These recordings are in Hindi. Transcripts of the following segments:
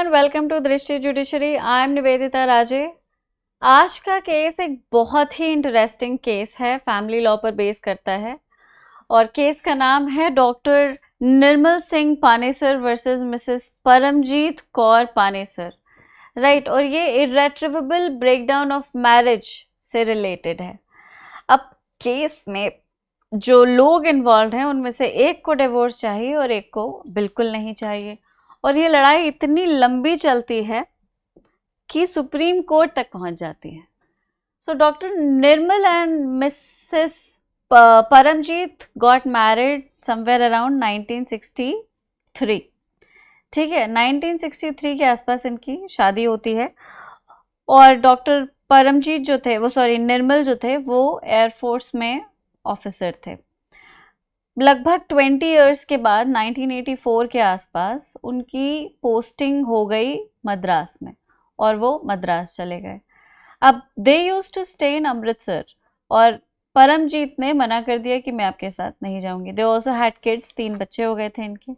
Welcome to Drishti judiciary. I am Nivedita Raje. आज का केस एक बहुत ही इंटरेस्टिंग केस है, फैमिली लॉ पर बेस करता है और केस का नाम है doctor Nirmal Singh Panesar versus Mrs Paramjit Kaur Panesar, right. और ये इर्रेट्रिवेबल ब्रेकडाउन ऑफ मैरिज से रिलेटेड है। अब केस में जो लोग इन्वॉल्व हैं उनमें से एक को डिवोर्स चाहिए और एक को बिल्कुल नहीं चाहिए, और ये लड़ाई इतनी लंबी चलती है कि सुप्रीम कोर्ट तक पहुंच जाती है। So doctor Nirmal and Mrs Paramjit got married somewhere around 1963। ठीक है, 1963 के आसपास इनकी शादी होती है। और डॉक्टर परमजीत जो थे निर्मल जो थे वो एयरफोर्स में ऑफिसर थे। लगभग 20 इयर्स के बाद 1984 के आसपास उनकी पोस्टिंग हो गई मद्रास में और वो मद्रास चले गए। अब they used to stay in Amritsar और परमजीत ने मना कर दिया कि मैं आपके साथ नहीं जाऊंगी। दे ऑल्सो हैड किड्स, 3 बच्चे हो गए थे इनके।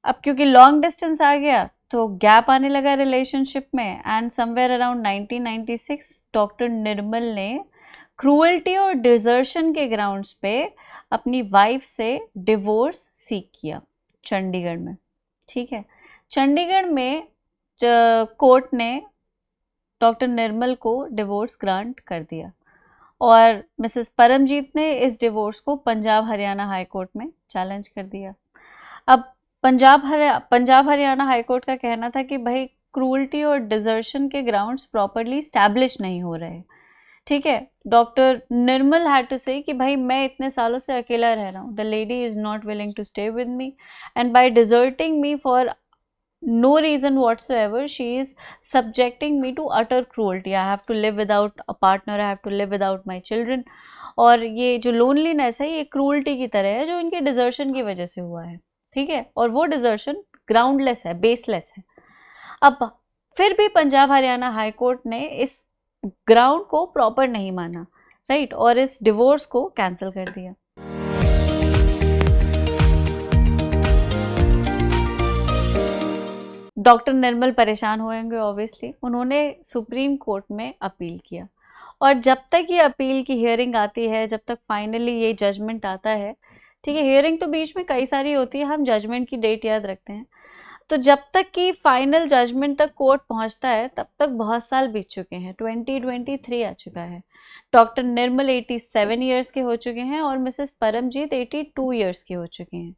अब क्योंकि लॉन्ग डिस्टेंस आ गया तो गैप आने लगा रिलेशनशिप में, एंड समवेयर अराउंड 1996 डॉक्टर निर्मल ने क्रूअल्टी और डिजर्शन के ग्राउंड्स पे अपनी वाइफ से डिवोर्स सीख किया चंडीगढ़ में। ठीक है, चंडीगढ़ में कोर्ट ने डॉक्टर निर्मल को डिवोर्स ग्रांट कर दिया और मिसेस परमजीत ने इस डिवोर्स को पंजाब हरियाणा हाई कोर्ट में चैलेंज कर दिया। अब पंजाब हरियाणा हाई कोर्ट का कहना था कि भाई क्रूअल्टी और डिजर्शन के ग्राउंड्स प्रॉपरली स्टैब्लिश नहीं हो रहे। ठीक है, डॉक्टर निर्मल हैड टू से कि भाई मैं इतने सालों से अकेला रह रहा हूँ, the lady is not willing to stay with me and by deserting me for no reason whatsoever she is subjecting me to utter cruelty. I have to live without a partner, I have to live without my children. और ये जो लोनलीनेस है ये क्रूअल्टी की तरह है जो इनके डिजर्शन की वजह से हुआ है। ठीक है, और वो डिजर्शन ग्राउंडलेस है, बेसलेस है। अब फिर भी पंजाब हरियाणा हाई कोर्ट ने इस ग्राउंड को प्रॉपर नहीं माना, राइट, और इस डिवोर्स को कैंसिल कर दिया। डॉक्टर निर्मल परेशान होंगे ऑब्वियसली। उन्होंने सुप्रीम कोर्ट में अपील किया और जब तक ये अपील की हियरिंग आती है, जब तक फाइनली ये जजमेंट आता है, ठीक है, हियरिंग तो बीच में कई सारी होती है, हम जजमेंट की डेट याद रखते हैं। तो जब तक कि फाइनल जजमेंट तक कोर्ट पहुंचता है तब तक बहुत साल बीत चुके हैं, 2023 आ चुका है। डॉक्टर निर्मल 87 ईयर्स के हो चुके हैं और मिसेस परमजीत 82 ईयर्स के हो चुके हैं।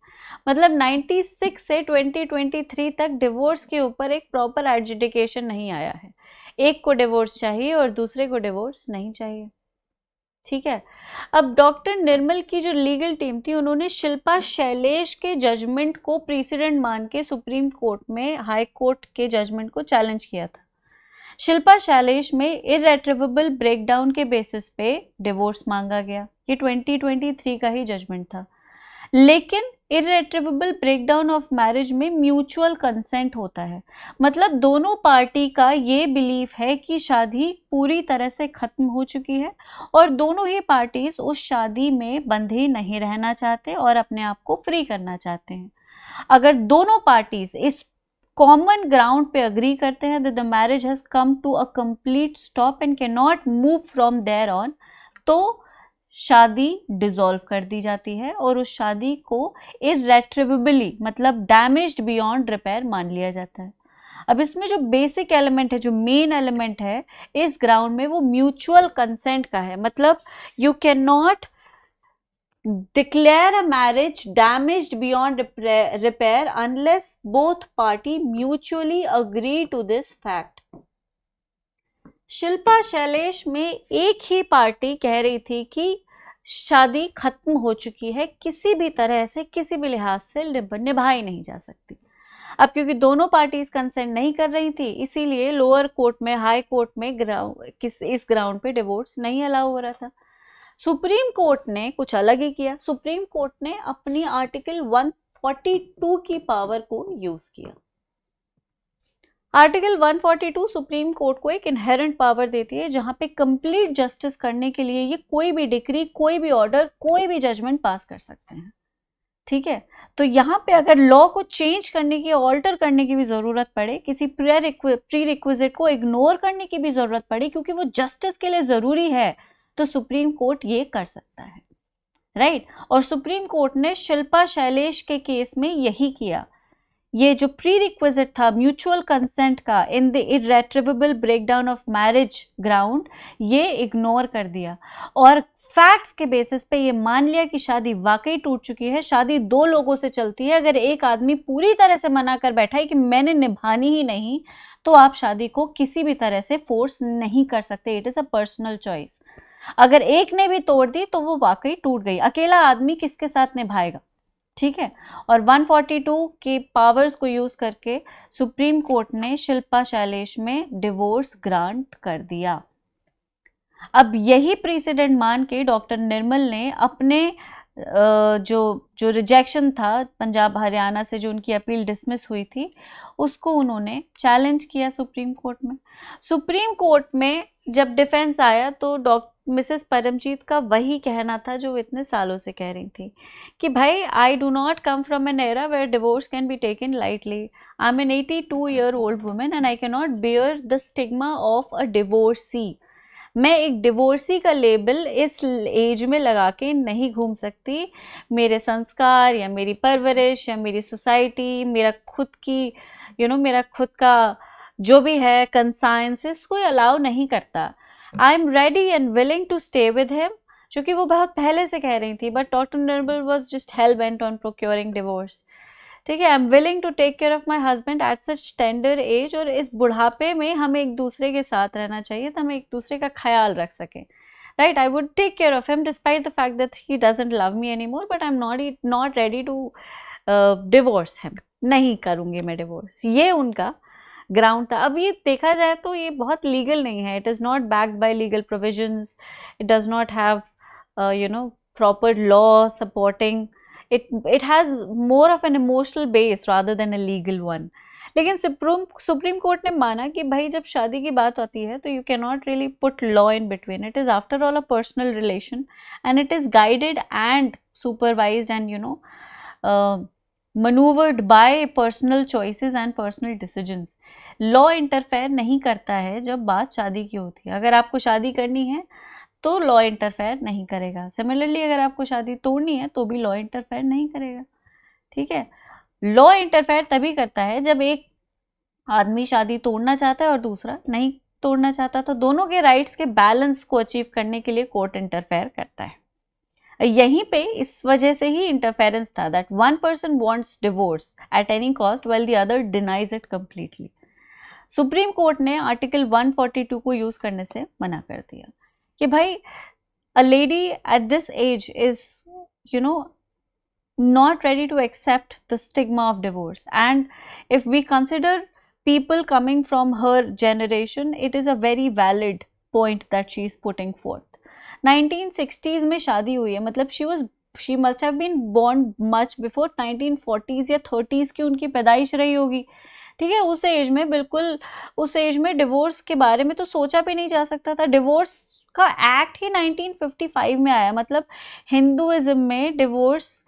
मतलब 96 से 2023 तक डिवोर्स के ऊपर एक प्रॉपर एडजुडिकेशन नहीं आया है। एक को डिवोर्स चाहिए और दूसरे को डिवोर्स नहीं चाहिए। ठीक है, अब डॉक्टर निर्मल की जो लीगल टीम थी उन्होंने शिल्पा शैलेश के जजमेंट को प्रेसिडेंट मान के सुप्रीम कोर्ट में हाई कोर्ट के जजमेंट को चैलेंज किया था। शिल्पा शैलेश में इर्रेट्रिवेबल ब्रेकडाउन के बेसिस पे डिवोर्स मांगा गया। ये 2023 का ही जजमेंट था, लेकिन इर्रेट्रिवेबल ब्रेकडाउन ऑफ मैरिज में म्यूचुअल कंसेंट होता है। मतलब दोनों पार्टी का ये बिलीफ है कि शादी पूरी तरह से खत्म हो चुकी है और दोनों ही पार्टीज उस शादी में बंधे नहीं रहना चाहते और अपने आप को फ्री करना चाहते हैं। अगर दोनों पार्टीज इस कॉमन ग्राउंड पे अग्री करते हैं that the marriage has come to a complete stop and can not move from there on, तो शादी डिसॉल्व कर दी जाती है और उस शादी को इर्रेट्रिवेबली मतलब डैमेज्ड बियॉन्ड रिपेयर मान लिया जाता है। अब इसमें जो बेसिक एलिमेंट है, जो मेन एलिमेंट है इस ग्राउंड में, वो म्यूचुअल कंसेंट का है। मतलब you can not declare a marriage damaged beyond repair unless both party mutually agree to this fact. Shilpa Shailesh में एक ही पार्टी कह रही थी कि शादी खत्म हो चुकी है, किसी भी तरह से किसी भी लिहाज से निभाई नहीं जा सकती। अब क्योंकि दोनों पार्टीज कंसेंट नहीं कर रही थी, इसीलिए लोअर कोर्ट में, हाई कोर्ट में इस ग्राउंड पे डिवोर्स नहीं अलाउ हो रहा था। सुप्रीम कोर्ट ने कुछ अलग ही किया। सुप्रीम कोर्ट ने अपनी आर्टिकल 142 की पावर को यूज किया। आर्टिकल 142 सुप्रीम कोर्ट को एक इनहेरेंट पावर देती है जहां पे कंप्लीट जस्टिस करने के लिए ये कोई भी डिक्री, कोई भी ऑर्डर, कोई भी जजमेंट पास कर सकते हैं। ठीक है, तो यहाँ पे अगर लॉ को चेंज करने की, ऑल्टर करने की भी ज़रूरत पड़े, किसी प्री रिक्विजिट को इग्नोर करने की भी ज़रूरत पड़े क्योंकि वो जस्टिस के लिए ज़रूरी है, तो सुप्रीम कोर्ट ये कर सकता है, राइट। और सुप्रीम कोर्ट ने शिल्पा शैलेश के केस में यही किया। ये जो प्री रिक्विजिट था म्यूचुअल कंसेंट का in the irretrievable breakdown of marriage ground, ये इग्नोर कर दिया और फैक्ट्स के बेसिस पे ये मान लिया कि शादी वाकई टूट चुकी है। शादी दो लोगों से चलती है, अगर एक आदमी पूरी तरह से मना कर बैठा है कि मैंने निभानी ही नहीं, तो आप शादी को किसी भी तरह से फोर्स नहीं कर सकते। It is a personal choice. अगर एक ने भी तोड़ दी तो वो वाकई टूट गई। अकेला आदमी किसके साथ निभाएगा, ठीक है। और 142 के पावर्स को यूज करके सुप्रीम कोर्ट ने शिल्पा शैलेश में डिवोर्स ग्रांट कर दिया। अब यही प्रेसिडेंट मान के डॉक्टर निर्मल ने अपने जो रिजेक्शन था पंजाब हरियाणा से, जो उनकी अपील डिसमिस हुई थी, उसको उन्होंने चैलेंज किया सुप्रीम कोर्ट में। सुप्रीम कोर्ट में जब डिफेंस आया तो मिसेस परमजीत का वही कहना था जो इतने सालों से कह रही थी कि भाई I do not come from an era where divorce can be taken lightly. I am an 82-year-old women and I can not bear the stigma of a divorcee. मैं एक डिवोर्सी का लेबल इस एज में लगा के नहीं घूम सकती। मेरे संस्कार या मेरी परवरिश या मेरी सोसाइटी, मेरा खुद की मेरा खुद का जो भी है कंसाइंसेस कोई अलाउ नहीं करता। I am ready and willing to stay with him, जो कि वो बहुत पहले से कह रही थी, but doctor Nirmal was just hell bent on procuring divorce. ठीक है, I am willing to take care of my husband at such tender age, और इस बुढ़ापे में हमें एक दूसरे के साथ रहना चाहिए तो हम एक दूसरे का ख्याल रख सकें, right. I would take care of him despite the fact that he doesn't love me any more, but I am not ready to divorce him. नहीं करूंगी मैं डिवोर्स, ये उनका ग्राउंड था। अब ये देखा जाए तो ये बहुत लीगल नहीं है, it is not backed by legal provisions, it does not have proper law supporting, it has more of an emotional base rather than a legal one. लेकिन सुप्रीम कोर्ट ने माना कि भाई जब शादी की बात आती है तो you can not really put law in between, it is after all a personal relation and it is guided and supervised and maneuvered by personal choices and personal decisions. Law interfere नहीं करता है जब बात शादी की होती है। अगर आपको शादी करनी है तो लॉ इंटरफेयर नहीं करेगा। सिमिलरली अगर आपको शादी तोड़नी है तो भी लॉ इंटरफेयर नहीं करेगा, ठीक है। लॉ इंटरफेयर तभी करता है जब एक आदमी शादी तोड़ना चाहता है और दूसरा नहीं तोड़ना चाहता, तो दोनों के राइट्स के बैलेंस को अचीव करने के लिए कोर्ट इंटरफेयर करता है। यहीं पे इस वजह से ही इंटरफेरेंस था that one person wants divorce at any cost while the other denies it completely. Supreme court ने आर्टिकल 142 को यूज करने से मना कर दिया कि भाई a lady at this age is not ready to accept the stigma of divorce, and if we consider people coming from her generation, it is a very valid point that she is putting forth. 1960s में शादी हुई है, मतलब she must have been born much before 1940s या 30s की उनकी पैदाइश रही होगी, ठीक है। उस एज में, बिल्कुल उस एज में डिवोर्स के बारे में तो सोचा भी नहीं जा सकता था। डिवोर्स का एक्ट ही 1955 में आया, मतलब हिंदुइज्म में डिवोर्स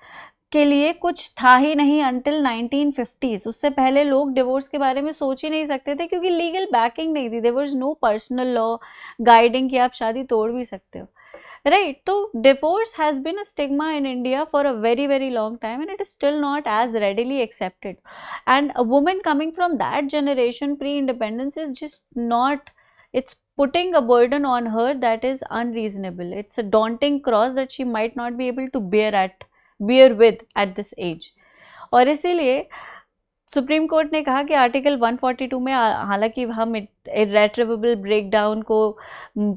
के लिए कुछ था ही नहीं अंटिल 1950s। उससे पहले लोग डिवोर्स के बारे में सोच ही नहीं सकते थे क्योंकि लीगल बैकिंग नहीं थी। There was no personal law guiding कि आप शादी तोड़ भी सकते हो, राइट। तो divorce has been a stigma in India for a very very long time and it is still not as readily accepted, and a woman coming from that generation pre independence is just not, it's putting a burden on her that is unreasonable. It's a daunting cross that she might not be able to bear with at this age. और इसीलिए सुप्रीम कोर्ट ने कहा कि आर्टिकल 142 में हालांकि हम इर्रेट्रिवेबल ब्रेकडाउन को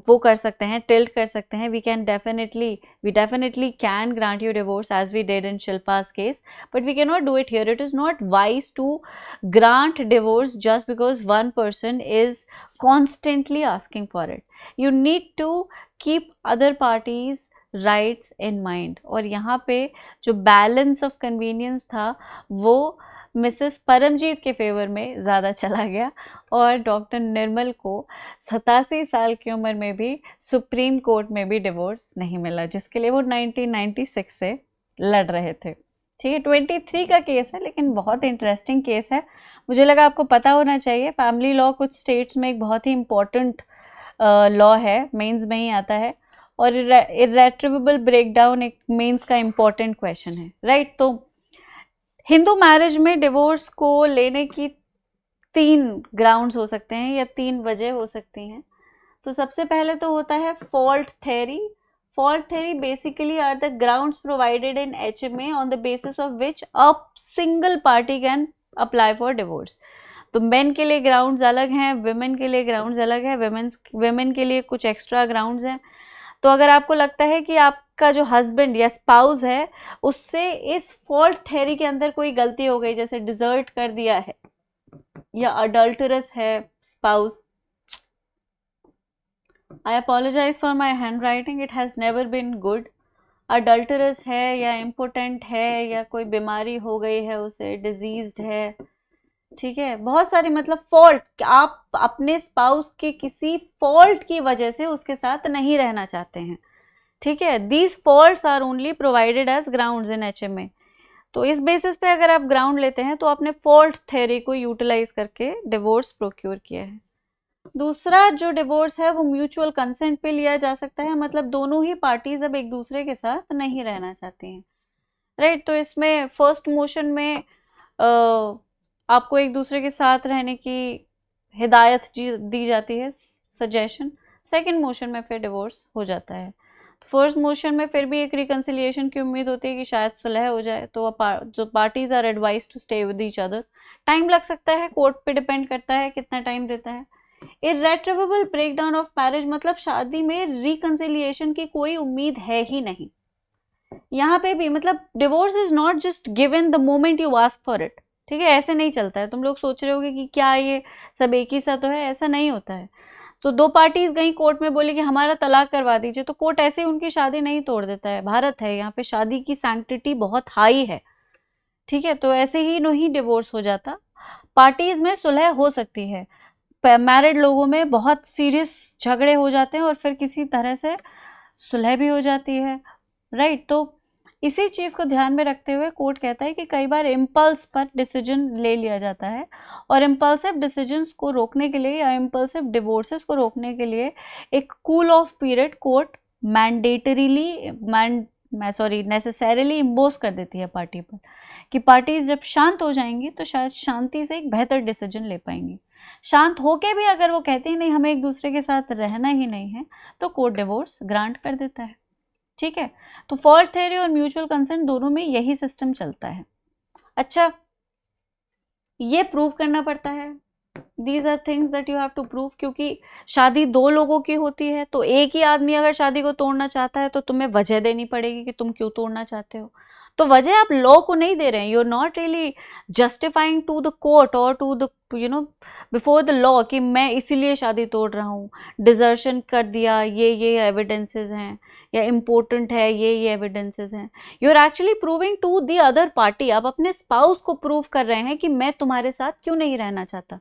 वो कर सकते हैं, टिल्ट कर सकते हैं, we definitely can grant you divorce as we did in Shilpa's case, but we cannot do it here. It is not wise to grant divorce just because one person is constantly asking for it. You need to keep other parties rights in mind. और यहाँ पे जो balance of convenience था वो मिसेस परमजीत के फेवर में ज़्यादा चला गया और डॉक्टर निर्मल को 87 साल की उम्र में भी सुप्रीम कोर्ट में भी डिवोर्स नहीं मिला, जिसके लिए वो 1996 से लड़ रहे थे, ठीक है, 23 का केस है लेकिन बहुत इंटरेस्टिंग केस है, मुझे लगा आपको पता होना चाहिए। फैमिली लॉ कुछ स्टेट्स में एक बहुत ही इम्पोर्टेंट लॉ है, मेंस में ही आता है, और इर्रेट्रिवेबल ब्रेकडाउन एक मेंस का इम्पोर्टेंट क्वेश्चन है, राइट। तो हिंदू मैरिज में डिवोर्स को लेने की 3 ग्राउंड्स हो सकते हैं या 3 वजह हो सकती हैं। तो सबसे पहले तो होता है fault theory. Fault theory basically are the grounds provided in HMA on the basis of which a single party can apply for divorce. तो मेन के लिए ग्राउंड्स अलग हैं, विमेन के लिए ग्राउंड्स अलग है, विमेन के लिए कुछ एक्स्ट्रा ग्राउंड्स हैं। तो अगर आपको लगता है कि आपका जो हस्बैंड या स्पाउस है उससे इस फॉल्ट थ्योरी के अंदर कोई गलती हो गई, जैसे डिजर्ट कर दिया है या अडल्टरस है spouse, I apologize for my handwriting, it has never been good. Adulterous है या इम्पोर्टेंट है या कोई बीमारी हो गई है उसे, डिजीज्ड है, ठीक है, बहुत सारी मतलब फॉल्ट, आप अपने स्पाउस के किसी फॉल्ट की वजह से उसके साथ नहीं रहना चाहते हैं, ठीक है। These faults are only provided as grounds in HMA। तो इस बेसिस पे अगर आप ग्राउंड लेते हैं तो आपने फॉल्ट थ्योरी को यूटिलाइज करके डिवोर्स प्रोक्योर किया है। दूसरा जो डिवोर्स है वो म्यूचुअल कंसेंट पे लिया जा सकता है, मतलब दोनों ही पार्टीज अब एक दूसरे के साथ नहीं रहना चाहती हैं, राइट। तो इसमें फर्स्ट मोशन में आपको एक दूसरे के साथ रहने की हिदायत दी जाती है, सजेशन। सेकंड मोशन में फिर डिवोर्स हो जाता है। फर्स्ट मोशन में फिर भी एक रिकंसिलिएशन की उम्मीद होती है कि शायद सुलह हो जाए, तो जो parties are advise to stay with each other. Time लग सकता है, कोर्ट पे डिपेंड करता है कितना टाइम देता है। इर्रेट्रिवेबल ब्रेकडाउन ऑफ मैरिज, मतलब शादी में रिकंसिलिएशन की कोई उम्मीद है ही नहीं। यहाँ पे भी मतलब divorce is not just given the moment you ask for it, ठीक है, ऐसे नहीं चलता है। तुम लोग सोच रहे होगे कि क्या ये सब एक ही सा तो है, ऐसा नहीं होता है। तो 2 पार्टीज गई कोर्ट में, बोले कि हमारा तलाक करवा दीजिए, तो कोर्ट ऐसे उनकी शादी नहीं तोड़ देता है। भारत है, यहाँ पे शादी की सैंक्टिटी बहुत हाई है, ठीक है। तो ऐसे ही नहीं डिवोर्स हो जाता। पार्टीज में सुलह हो सकती है, मैरिड लोगों में बहुत सीरियस झगड़े हो जाते हैं और फिर किसी तरह से सुलह भी हो जाती है, राइट। तो इसी चीज़ को ध्यान में रखते हुए कोर्ट कहता है कि कई बार इम्पल्स पर डिसीजन ले लिया जाता है, और इम्पल्सिव डिसीजंस को रोकने के लिए या इम्पल्सिव डिवोर्सेस को रोकने के लिए एक cool off period court necessarily impose कर देती है पार्टी पर, कि पार्टीज जब शांत हो जाएंगी तो शायद शांति से एक बेहतर डिसीजन ले पाएंगी। शांत होके भी अगर वो कहते हैं नहीं हमें एक दूसरे के साथ रहना ही नहीं है, तो कोर्ट डिवोर्स ग्रांट कर देता है, ठीक है। तो फॉल्ट थ्योरी और म्यूचुअल कंसेंट दोनों में यही सिस्टम चलता है। अच्छा, ये प्रूव करना पड़ता है, these are things that you have to prove, क्योंकि शादी 2 लोगों की होती है। तो एक ही आदमी अगर शादी को तोड़ना चाहता है तो तुम्हें वजह देनी पड़ेगी कि तुम क्यों तोड़ना चाहते हो। तो वजह आप लॉ को नहीं दे रहे हैं, you are not really justifying to the court और to the before the law कि मैं इसीलिए शादी तोड़ रहा हूँ, डिजर्शन कर दिया, ये एविडेंसेस हैं, या इम्पोर्टेंट है, ये एविडेंसेस हैं। You are actually proving to the other party, आप अपने स्पाउस को प्रूव कर रहे हैं कि मैं तुम्हारे साथ क्यों नहीं रहना चाहता।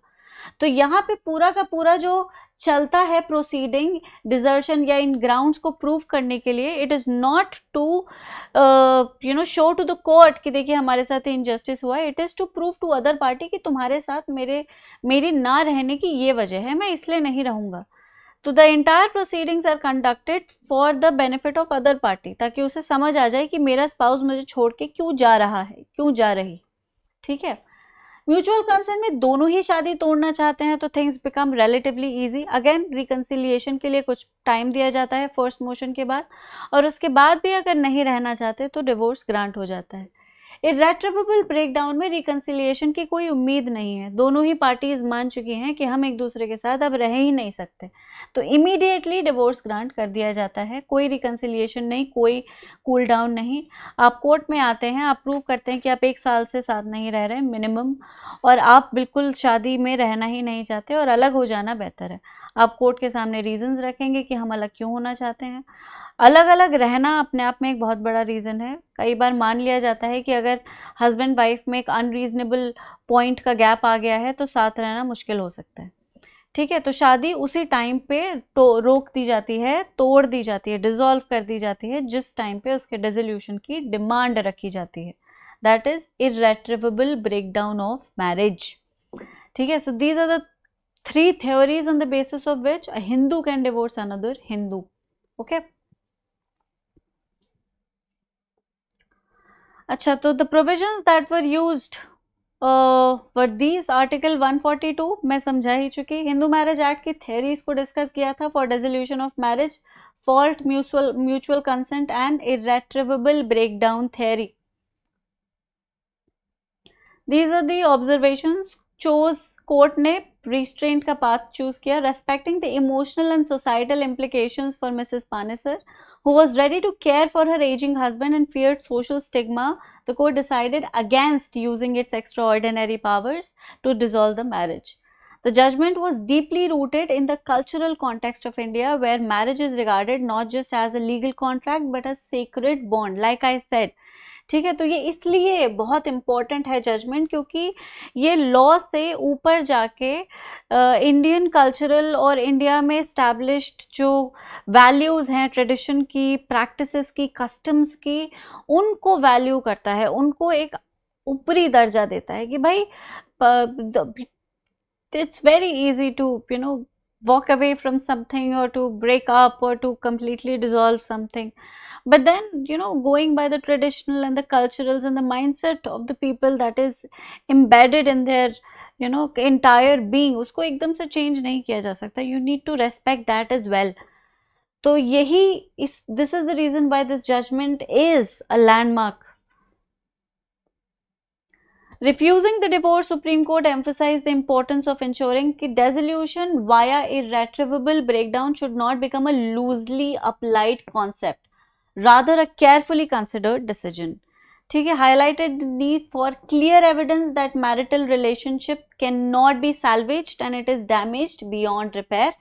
तो यहाँ पे पूरा का पूरा जो चलता है प्रोसीडिंग डिजर्शन या इन ग्राउंड्स को प्रूव करने के लिए, it is not to show to the court कि देखिए हमारे साथ इनजस्टिस हुआ है, it is to prove to other party कि तुम्हारे साथ मेरी ना रहने की ये वजह है, मैं इसलिए नहीं रहूंगा। तो the entire proceedings are conducted for the benefit of other party, ताकि उसे समझ आ जाए कि मेरा स्पाउस मुझे छोड़ के क्यों जा रहा है, क्यों जा रही, ठीक है। म्यूचुअल कंसेंट में दोनों ही शादी तोड़ना चाहते हैं तो things become relatively easy. Again reconciliation के लिए कुछ टाइम दिया जाता है फर्स्ट मोशन के बाद, और उसके बाद भी अगर नहीं रहना चाहते तो डिवोर्स ग्रांट हो जाता है। इर्रेट्रिवेबल ब्रेकडाउन में रिकंसिलिएशन की कोई उम्मीद नहीं है, दोनों ही पार्टीज मान चुकी हैं कि हम एक दूसरे के साथ अब रह ही नहीं सकते, तो इमीडिएटली डिवोर्स ग्रांट कर दिया जाता है। कोई रिकंसिलिएशन नहीं, कोई कूल डाउन नहीं। आप कोर्ट में आते हैं, आप प्रूव करते हैं कि आप 1 साल से साथ नहीं रह रहे मिनिमम, और आप बिल्कुल शादी में रहना ही नहीं चाहते और अलग हो जाना बेहतर है। आप कोर्ट के सामने रीजंस रखेंगे कि हम अलग क्यों होना चाहते हैं। अलग अलग रहना अपने आप में एक बहुत बड़ा रीज़न है। कई बार मान लिया जाता है कि अगर हस्बैंड वाइफ में एक अनरीजनेबल पॉइंट का गैप आ गया है तो साथ रहना मुश्किल हो सकता है, ठीक है। तो शादी उसी टाइम पे रोक दी जाती है, तोड़ दी जाती है, डिसॉल्व कर दी जाती है जिस टाइम पे उसके डिसोल्यूशन की डिमांड रखी जाती है। that is irretrievable breakdown of marriage. ठीक है, so these are the 3 theories on the basis of which a Hindu can divorce another Hindu. Okay. अच्छा, तो the provisions that were used were these. Article 142 मैं समझा ही चुकी. हिंदू मैरिज एक्ट की थेरीज को डिस्कस किया था. For dissolution of marriage, fault, mutual consent and irretrievable breakdown theory. These are the observations. Court ने रिस्ट्रेंट का पाथ चूज किया. Respecting the emotional and societal implications for Mrs. Panesar, who was ready to care for her aging husband and feared social stigma, the court decided against using its extraordinary powers to dissolve the marriage. The judgment was deeply rooted in the cultural context of India, where marriage is regarded not just as a legal contract but as sacred bond, like I said. ठीक है, तो ये इसलिए बहुत इम्पोर्टेंट है जजमेंट, क्योंकि ये लॉ से ऊपर जाके इंडियन कल्चरल और इंडिया में इस्टेब्लिश्ड जो वैल्यूज़ हैं, ट्रेडिशन की, प्रैक्टिसेस की, कस्टम्स की, उनको वैल्यू करता है, उनको एक ऊपरी दर्जा देता है कि भाई it's very easy to walk away from something or to break up or to completely dissolve something, but then going by the traditional and the culturals and the mindset of the people that is embedded in their entire being, उसको एकदम से change नहीं किया जा सकता. You need to respect that as well. तो यही this is the reason why this judgment is a landmark. Refusing the divorce, Supreme Court emphasized the importance of ensuring that dissolution via irretrievable breakdown should not become a loosely applied concept, rather a carefully considered decision. ठीक है, highlighted the need for clear evidence that marital relationship cannot be salvaged and it is damaged beyond repair,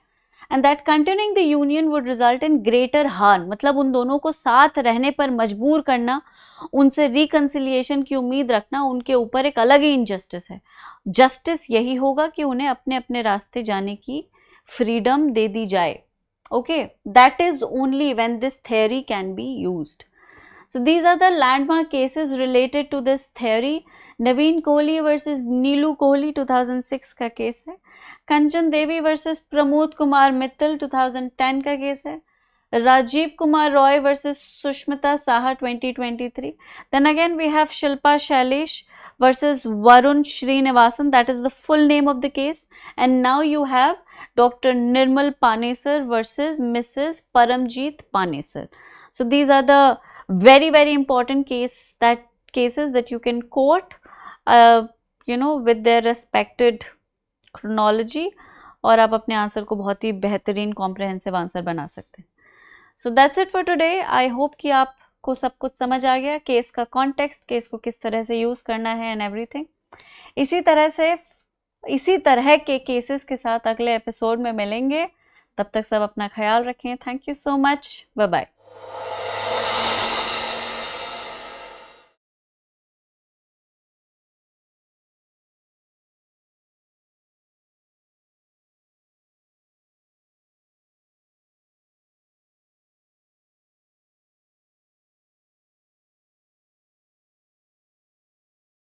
and that continuing the union would result in greater harm. मतलब उन दोनों को साथ रहने पर मजबूर करना, उनसे रिकंसिलिएशन की उम्मीद रखना, उनके ऊपर एक अलग ही इनजस्टिस है. जस्टिस यही होगा कि उन्हें अपने अपने रास्ते जाने की फ्रीडम दे दी जाए. Okay, that is only when this theory can be used. So these are the landmark cases related to this theory. Naveen Kohli versus Neelu Kohli 2006 का केस है. कंचन देवी वर्सेस प्रमोद कुमार मित्तल 2010 का केस है. Rajiv Kumar Roy versus Sushmita Saha 2023. Then again we have Shilpa Shailesh versus Varun Srinivasan, that is the full name of the case. And now you have Dr. Nirmal Panesar versus Mrs. Paramjeet Panesar. So these are the very very important cases that you can quote with their respected chronology, और आप अपने आंसर को बहुत ही बेहतरीन कॉम्प्रिहेंसिव आंसर बना सकते हैं. So that's it for today. I hope कि आपको सब कुछ समझ आ गया, केस का कॉन्टेक्स्ट, केस को किस तरह से यूज़ करना है एंड एवरीथिंग. इसी तरह के केसेस के साथ अगले एपिसोड में मिलेंगे. तब तक सब अपना ख्याल रखें. Thank you so much. Bye bye.